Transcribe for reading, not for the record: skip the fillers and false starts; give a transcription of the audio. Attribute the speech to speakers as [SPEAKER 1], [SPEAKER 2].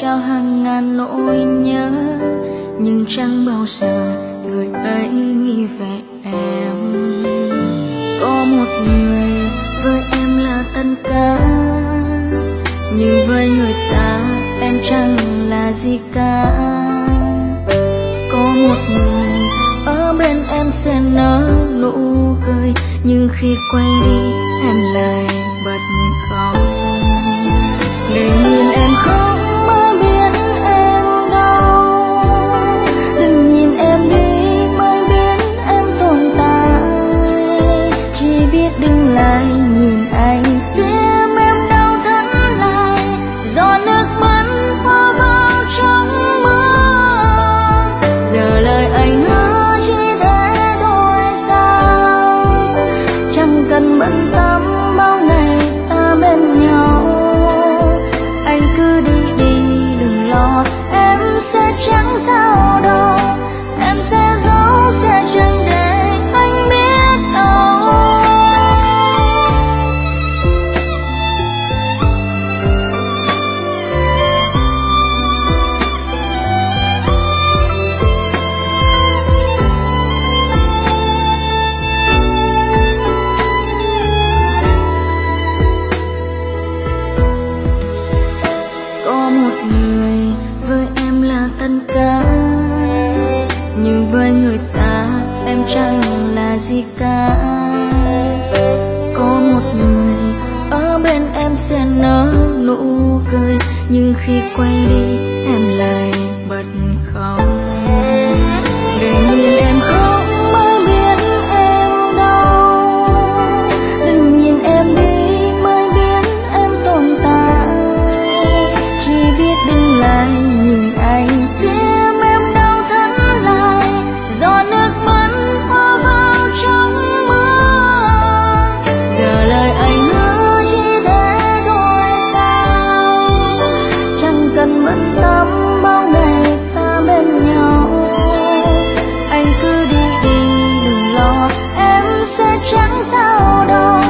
[SPEAKER 1] trao hàng ngàn nỗi nhớ, nhưng chẳng bao giờ người ấy nghĩ về em. Có một người với em là tất cả, nhưng với người ta em chẳng là gì cả. Có một người ở bên em sẽ nở nụ cười, nhưng khi quay đi em lại bật khóc. Đừng nhìn em khóc mới biết em đau, đừng nhìn em đi mới biết em tồn tại. Chỉ biết đừng lại nhìn anh tim em đau thắt lại, giọt nước mắt hòa vào trong mưa. Giờ lời anh hứa chỉ thế thôi sao, chẳng cần bận tâm bao ngày ta bên nhau. Anh cứ đi đi đừng lo, em sẽ chẳng sao đâu, em sẽ giấu sẽ chẳng để anh biết đâu. Có một người với em là tất cả, nhưng với người ta em chẳng là gì cả. Có một người ở bên em sẽ nở nụ cười, nhưng khi quay đi em lại bật khóc. Đừng nhìn em khóc mới biết em đau, đừng nhìn em đi mới biết em tồn tại. Chỉ biết đừng lại nhìn anh tim em đau thắt lại, giọt nước mắt hòa vào trong mưa. Giờ lời anh hứa chỉ thế thôi sao, chẳng cần bận tâm bao ngày ta bên nhau. Anh cứ đi đi đừng lo, em sẽ chẳng sao đâu,